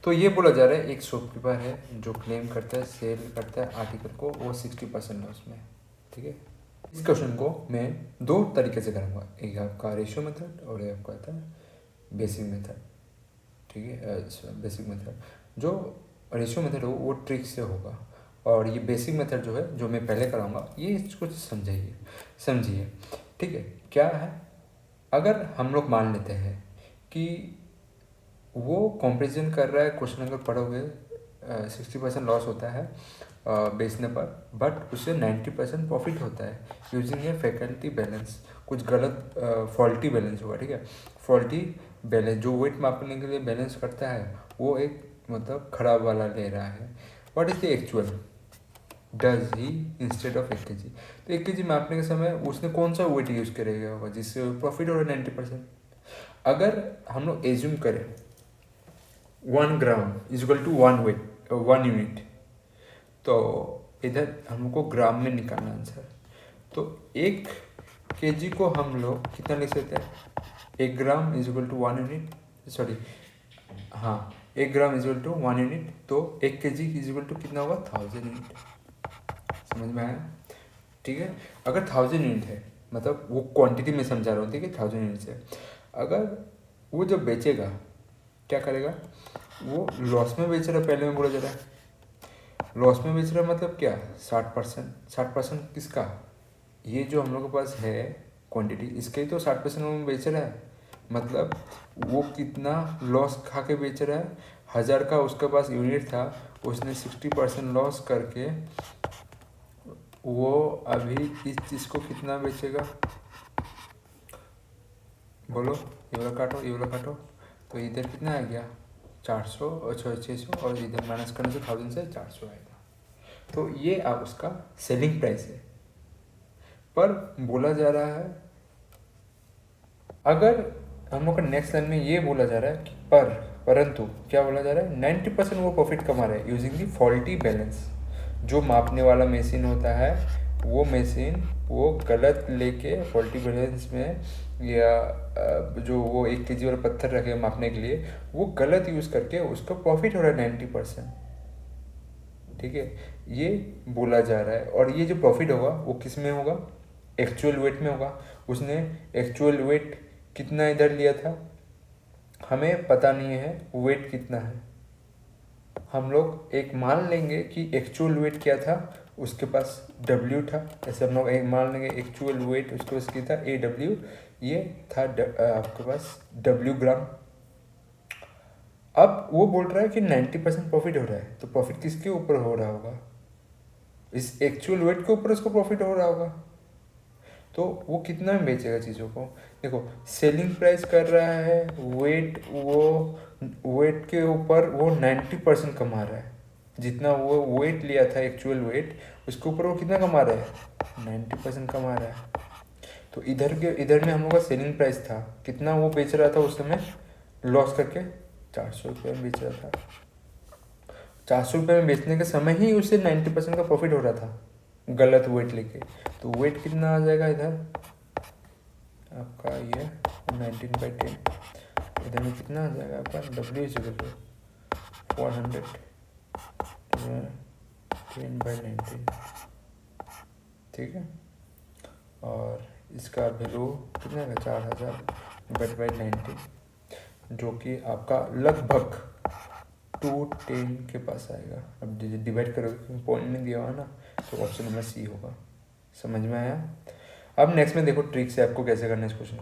तो ये बोला जा रहा है एक शॉपकीपर है जो क्लेम करता है, सेल करता है आर्टिकल को, वो 60% लॉस में, ठीक है। इस क्वेश्चन को मैं दो तरीके से करूँगा, एक आपका रेशियो मेथड और एक आपका आता है बेसिक मेथड, ठीक है। बेसिक मेथड जो रेशियो मेथड हो वो ट्रिक से होगा, और ये बेसिक मेथड जो है जो मैं पहले कराऊंगा ये इसको समझिए, ठीक है। क्या है, अगर हम लोग मान लेते हैं कि वो कंपेरिजन कर रहा है, क्वेश्चन अगर पढ़ोगे 60% लॉस होता है बेचने पर, बट उससे 90% प्रॉफिट होता है यूजिंग ए फैकल्टी बैलेंस, कुछ गलत फॉल्टी बैलेंस हुआ, ठीक है। फॉल्टी बैलेंस जो वेट मापने के लिए बैलेंस करता है वो एक मतलब खराब वाला ले रहा है। What is the actual does he instead of 1 kg, तो 1 kg मापने के समय उसने कौन सा वेट यूज़ करेगा होगा जिससे प्रॉफिट हो रहा है 90%। अगर हम लोग एज्यूम करें 1 gram is equal to 1 unit, तो इधर हमको ग्राम में निकालना आंसर। तो 1 kg को हम लोग कितना लिख सकते हैं, 1 gram is equal to 1 unit, sorry हाँ 1 gram is equal to 1 unit, तो 1 kg इज इक्वल टू कितना होगा 1000 यूनिट। समझ में आया, ठीक है। अगर 1000 यूनिट है, मतलब वो क्वांटिटी में समझा रहा हूँ, ठीक है। 1000 यूनिट है, अगर वो जब बेचेगा क्या करेगा, वो लॉस में बेच रहा है, पहले में बोला जा रहा है लॉस में बेच रहा है, मतलब क्या 60%। 60% किसका, ये जो हम लोग के पास है क्वांटिटी, इसके ही तो 60% में बेच रहा है, मतलब वो कितना लॉस खा के बेच रहा है। 1000 का उसके पास यूनिट था, उसने 60% लॉस करके वो अभी इस चीज़ को कितना बेचेगा, बोलो, ये वाला काटो ये वाला काटो, तो इधर कितना आ गया 400 और 600, और इधर माइनस करने से 1000 से 400 आएगा। तो ये आप उसका सेलिंग प्राइस है। पर बोला जा रहा है, अगर हम लोग का नेक्स्ट लाइन में ये बोला जा रहा है कि परंतु क्या बोला जा रहा है, 90% वो प्रॉफिट कमा रहा है यूजिंग दी फॉल्टी बैलेंस। जो मापने वाला मशीन होता है वो मशीन वो गलत लेके फॉल्टी बैलेंस में, या जो वो 1 kg वाला पत्थर रखे मापने के लिए, वो गलत यूज़ करके उसका प्रॉफिट हो रहा है 90%, ठीक है। ये बोला जा रहा है, और ये जो प्रॉफिट होगा वो किस में होगा, एक्चुअल वेट में होगा। उसने एक्चुअल वेट कितना इधर लिया था, हमें पता नहीं है वेट कितना है। हम लोग एक मान लेंगे कि एक्चुअल वेट क्या था, उसके पास W था, ऐसे हम लोग एक मान लेंगे एक्चुअल वेट उसके पास क्या था AW, ये था आपके पास W ग्राम। अब वो बोल रहा है कि 90% प्रॉफिट हो रहा है, तो प्रॉफिट किसके ऊपर हो रहा होगा, इस एक्चुअल वेट के ऊपर उसको प्रॉफिट हो रहा होगा। तो वो कितना में बेचेगा चीज़ों को, देखो सेलिंग प्राइस कर रहा है वेट, वो वेट के ऊपर वो 90% कमा रहा है, जितना वो वेट लिया था एक्चुअल वेट उसके ऊपर वो कितना कमा रहा है 90% कमा रहा है। तो इधर में हम लोग का सेलिंग प्राइस था कितना, वो बेच रहा था उस समय लॉस करके 400 रुपये में बेच रहा था। 400 रुपये में बेचने के समय ही उसे 90% का प्रॉफिट हो रहा था गलत वेट लेके। तो वेट कितना आ जाएगा इधर आपका, ये 19/10, इधर में कितना आ जाएगा आपका W इज इक्वल टू 400 10/19, ठीक है। और इसका वैल्यू कितना है 4000/90, जो कि आपका लगभग 210 के पास आएगा। अब डिवाइड करोगे क्योंकि पॉइंट में दिया हुआ ना, तो ऑप्शन नंबर C होगा। समझ में आया। अब नेक्स्ट में देखो ट्रिक से आपको कैसे करना है इस क्वेश्चन।